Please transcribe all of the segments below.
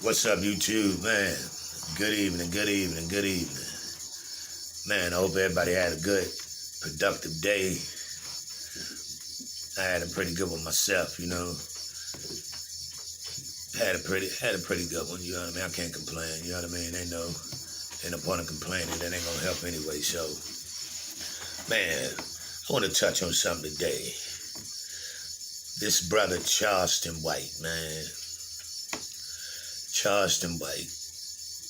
What's up, YouTube, man? Good evening, good evening, good evening. Man, I hope everybody had a good, productive day. I had a pretty good one myself, you know. Had a pretty good one, you know what I mean? I can't complain, you know what I mean? Ain't no point of complaining. That ain't gonna help anyway, so. Man, I want to touch on something today. This brother Charleston White, man. Charleston White,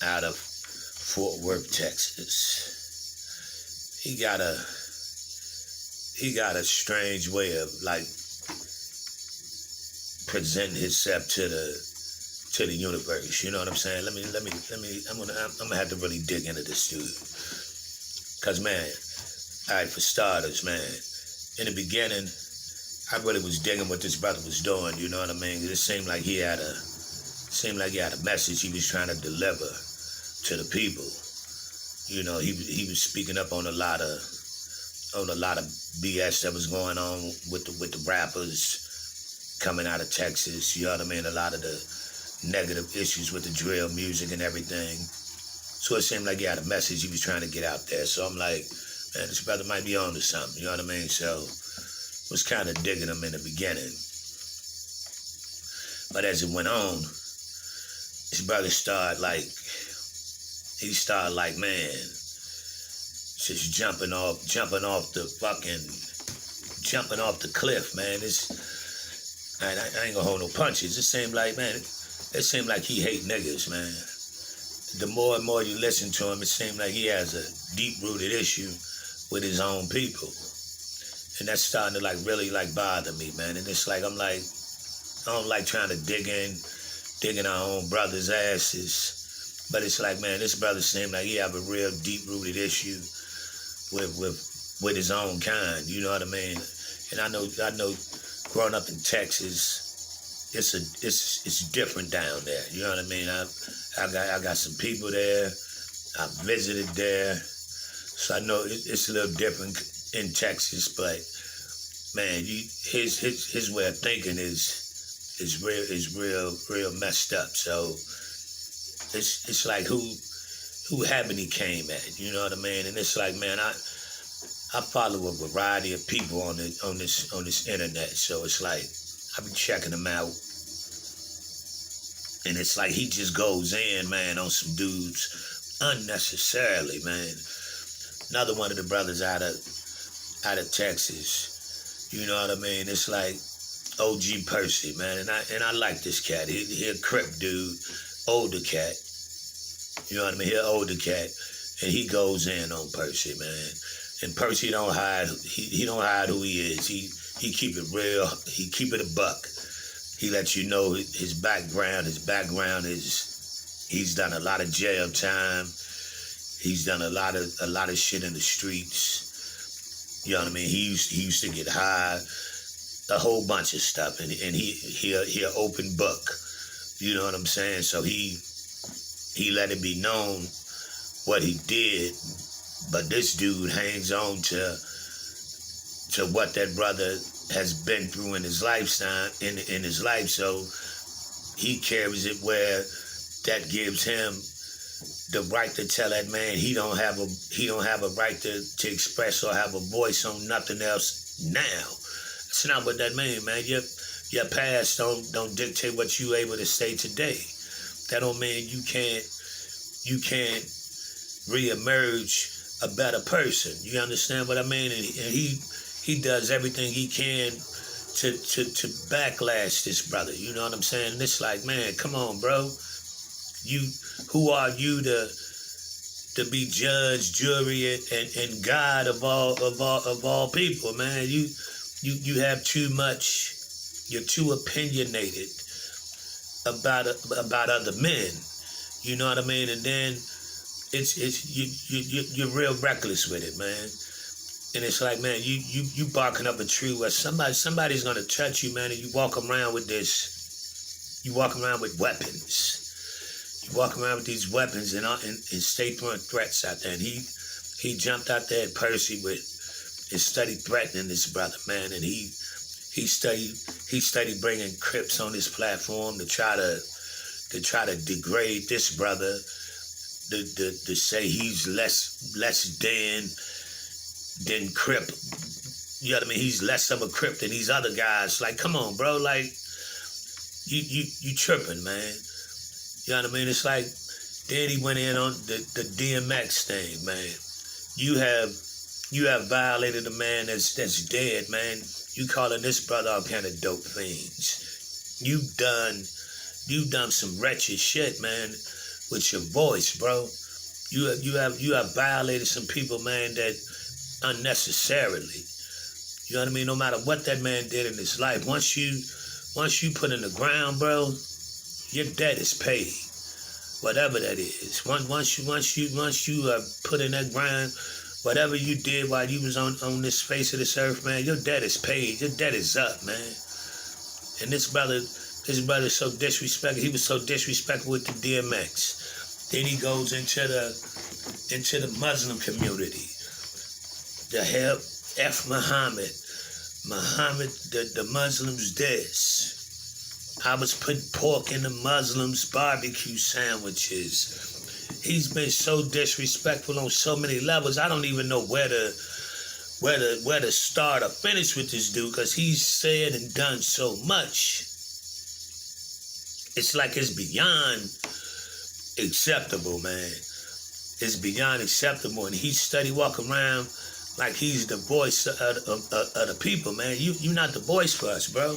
out of Fort Worth, Texas. He got a strange way of like presenting himself to the universe. You know what I'm saying? Let me. I'm gonna have to really dig into this dude, cause man, all right, for starters, man. In the beginning, I really was digging what this brother was doing. You know what I mean? It seemed like he had a message he was trying to deliver to the people. You know, he was speaking up on a lot of BS that was going on with the rappers coming out of Texas. You know what I mean? A lot of the negative issues with the drill music and everything. So it seemed like he had a message he was trying to get out there. So I'm like, man, this brother might be on to something. You know what I mean? So was kind of digging him in the beginning. But as it went on, his brother started like, man, just jumping off the cliff, man. I ain't gonna hold no punches. It seemed like he hate niggas, man. The more and more you listen to him, it seemed like he has a deep-rooted issue with his own people. And that's starting to really bother me, man. And it's like, I don't like trying to dig in our own brothers' asses. But it's like, man, this brother seemed like he have a real deep-rooted issue with his own kind. You know what I mean? And I know, growing up in Texas, it's different down there. You know what I mean? I got some people there. I visited there, so I know it's a little different in Texas. But man, his way of thinking is real messed up. So it's like who haven't he came at? You know what I mean? And it's like, man, I follow a variety of people on this internet. So it's like I be checking them out, and it's like he just goes in, man, on some dudes unnecessarily, man. Another one of the brothers out of Texas. You know what I mean? It's like OG Percy, man, and I like this cat. He a Crip dude, older cat. You know what I mean? He an older cat, and he goes in on Percy, man. And Percy don't hide. He don't hide who he is. He keep it real. He keep it a buck. He lets you know his background. His background is he's done a lot of jail time. He's done a lot of shit in the streets. You know what I mean? He used to get high, a whole bunch of stuff, and he an open book. You know what I'm saying? So he let it be known what he did, but this dude hangs on to what that brother has been through in his lifetime, in his life. So he carries it where that gives him the right to tell that man he don't have a right to express or have a voice on nothing else now. It's not what that means, man. Your past don't dictate what you able to say today. That don't mean you can't reemerge a better person. You understand what I mean? And he does everything he can to backlash this brother. You know what I'm saying? And it's like, man, come on, bro. Who are you to be judge, jury, and God of all people, man? You have too much. You're too opinionated about other men. You know what I mean? And then you're real reckless with it, man. And it's like, man, you barking up a tree where somebody's gonna touch you, man, and you walk around with this. You walk around with weapons. You walk around with these weapons and stay throwing threats out there. And he jumped out there at Percy with his study threatening this brother, man, and he studied bringing Crips on his platform to try to to try to degrade this brother, to say he's less than Crip. You know what I mean? He's less of a Crip than these other guys. Like, come on, bro. Like, you tripping, man. You know what I mean? It's like, then he went in on the DMX thing, man. You have violated a man that's dead, man. You calling this brother all kind of dope things. You've done some wretched shit, man, with your voice, bro. You have violated some people, man, that unnecessarily. You know what I mean? No matter what that man did in his life, once you put in the ground, bro, your debt is paid. Whatever that is. Once you put in that ground, whatever you did while you was on this face of this earth, man, your debt is paid. Your debt is up, man. And this brother is so disrespectful. He was so disrespectful with the DMX. Then he goes into the Muslim community. The help F Muhammad. Muhammad, the Muslims this. I was putting pork in the Muslims' barbecue sandwiches. He's been so disrespectful on so many levels. I don't even know where to start or finish with this dude, because he's said and done so much. It's like it's beyond acceptable, man. It's beyond acceptable, and he steady walking around like he's the voice of the people, man. You're not the voice for us, bro.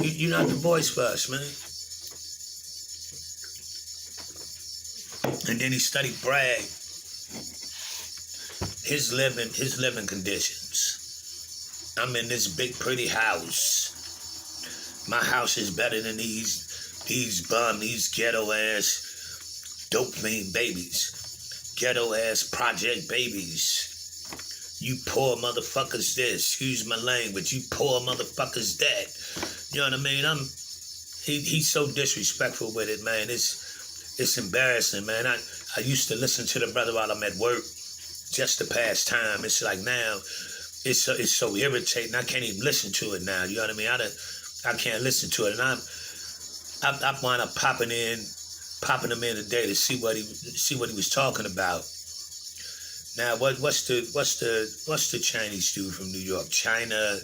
You're not the voice for us, man. And then he studied brag his living conditions. I'm in this big pretty house. My house is better than these ghetto ass dope fiend babies. Ghetto ass project babies. You poor motherfuckers this. Excuse my language. You poor motherfuckers that. You know what I mean? He's so disrespectful with it, man. It's embarrassing, man. I used to listen to the brother while I'm at work just to pass time. It's like now, it's so irritating. I can't even listen to it now. You know what I mean? I can't listen to it, and I wind up popping him in today to see what he was talking about. Now, what's the Chinese dude from New York? China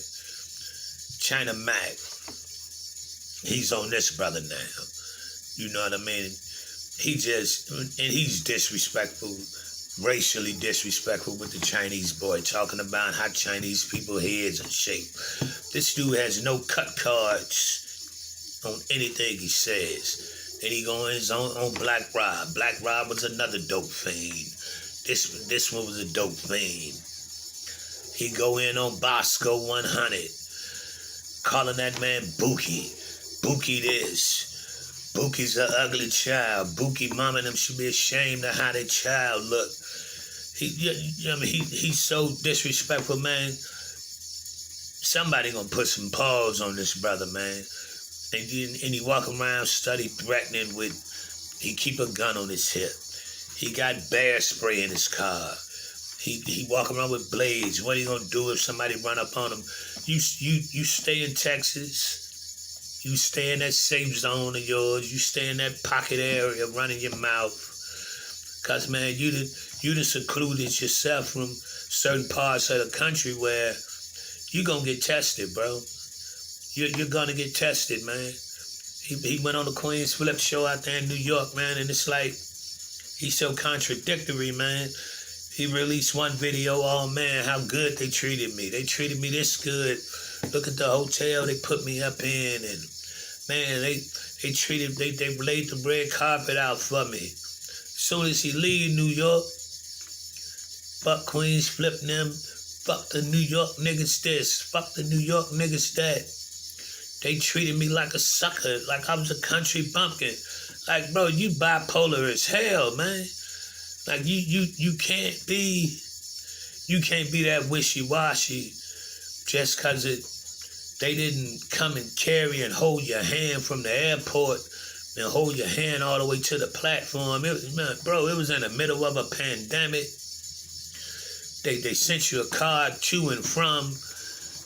Mac. He's on this brother now. You know what I mean? He's disrespectful, racially disrespectful with the Chinese boy, talking about how Chinese people heads are shaped. This dude has no cut cards on anything he says. Then he goes on Black Rob. Black Rob was another dope fiend. This one was a dope fiend. He go in on Bosco 100, calling that man Buki. Buki this. Buki's an ugly child. Buki mama and them should be ashamed of how their child look. He's so disrespectful, man. Somebody gonna put some paws on this brother, man. And he walking around study threatening with, he keep a gun on his hip. He got bear spray in his car. He walking around with blades. What are you gonna do if somebody run up on him? You stay in Texas. You stay in that safe zone of yours. You stay in that pocket area running your mouth. Because, man, you done secluded yourself from certain parts of the country where you're going to get tested, bro. You're going to get tested, man. He went on the Queen's Flip show out there in New York, man, and it's like, he's so contradictory, man. He released one video, oh, man, how good they treated me. They treated me this good. Look at the hotel they put me up in, and man, they laid the red carpet out for me. As soon as he leave New York, fuck Queens, flip them, fuck the New York niggas this, fuck the New York niggas that. They treated me like a sucker, like I was a country bumpkin. Like, bro, you bipolar as hell, man. Like you can't be that wishy-washy just because they didn't come and carry and hold your hand from the airport and hold your hand all the way to the platform. It was in the middle of a pandemic. They sent you a card to and from.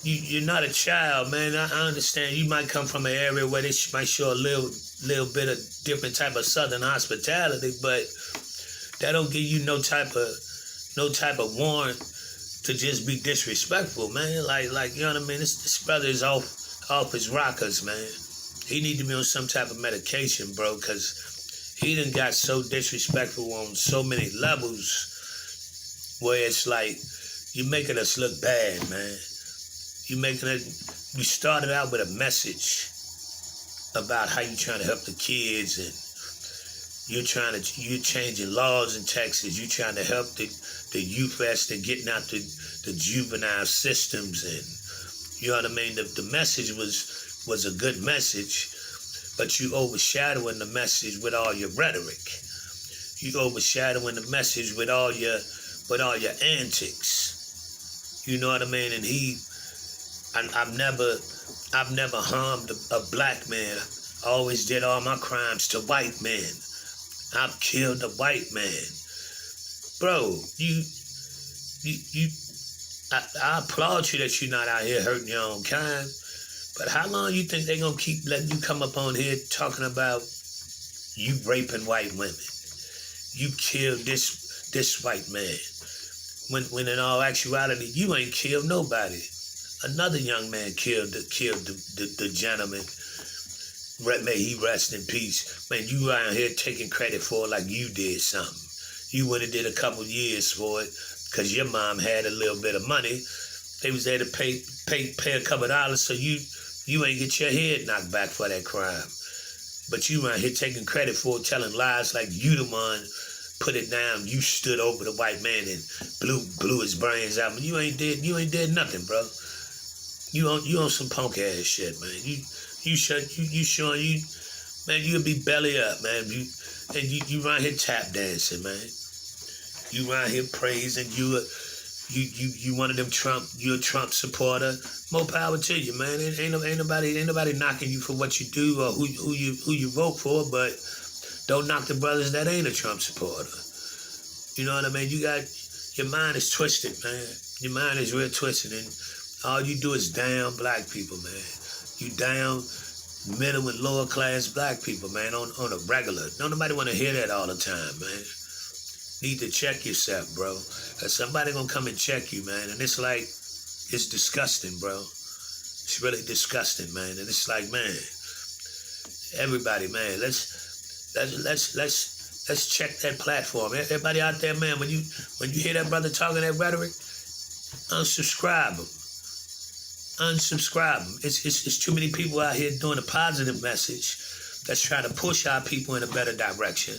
You're not a child, man. I understand you might come from an area where they might show a little little bit of different type of Southern hospitality, but that don't give you no type of warrant to just be disrespectful, man. Like you know what I mean? This brother is off his rockers, man. He need to be on some type of medication, bro, because he done got so disrespectful on so many levels where it's like, you're making us look bad, man. You started out with a message about how you trying to help the kids, and you're changing laws in Texas. You're trying to help the youth vets and getting out the juvenile systems, and you know what I mean. The message was a good message, but you overshadowing the message with all your rhetoric. You overshadowing the message with all your antics. You know what I mean? And I've never harmed a black man. I always did all my crimes to white men. I've killed a white man. Bro, I applaud you that you're not out here hurting your own kind. But how long you think they gonna keep letting you come up on here talking about you raping white women? You killed this white man. When in all actuality, you ain't killed nobody. Another young man killed the gentleman. May he rest in peace. Man, you around here taking credit for it like you did something. You went and did a couple years for it because your mom had a little bit of money. They was there to pay a couple dollars so you ain't get your head knocked back for that crime. But you around here taking credit for it, telling lies like you the one put it down. You stood over the white man and blew his brains out. But you ain't did nothing, bro. You on some punk ass shit, man. You showing man, you'll be belly up, man. You around here tap dancing, man. You around here praising you one of them you're a Trump supporter. More power to you, man. Ain't nobody knocking you for what you do or who you vote for, but don't knock the brothers that ain't a Trump supporter. You know what I mean? Your mind is twisted, man. Your mind is real twisted, and all you do is down black people, man. You down middle and lower class black people, man, on a regular. Don't nobody want to hear that all the time, man. Need to check yourself, bro. Cause somebody gonna come and check you, man. And it's like, it's disgusting, bro. It's really disgusting, man. And it's like, man, everybody, man, let's check that platform. Everybody out there, man, when you hear that brother talking that rhetoric, unsubscribe him. Unsubscribe them. It's too many people out here doing a positive message that's trying to push our people in a better direction.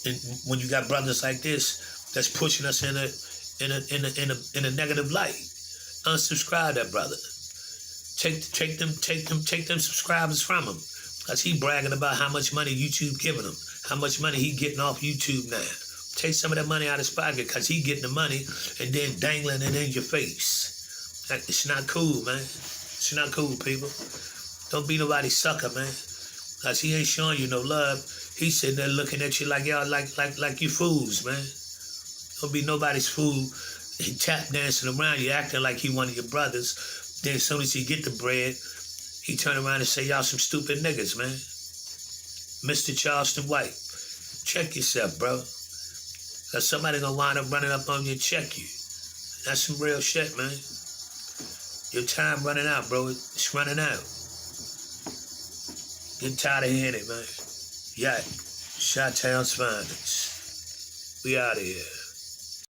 And when you got brothers like this that's pushing us in a negative light, unsubscribe that brother. Take them subscribers from him, cause he bragging about how much money YouTube giving him, how much money he getting off YouTube now. Take some of that money out of his pocket, cause he getting the money and then dangling it in your face. It's not cool, man. It's not cool, people. Don't be nobody's sucker, man. Cause he ain't showing you no love. He's sitting there looking at you like y'all like you fools, man. Don't be nobody's fool. He tap dancing around you, acting like he one of your brothers. Then as soon as he get the bread, he turn around and say y'all some stupid niggas, man. Mr. Charleston White, check yourself, bro. Cause somebody gonna wind up running up on you and check you. That's some real shit, man. Your time running out, bro. It's running out. Getting tired of hearing it, man. Yeah. Chi-Town's finest. We out of here.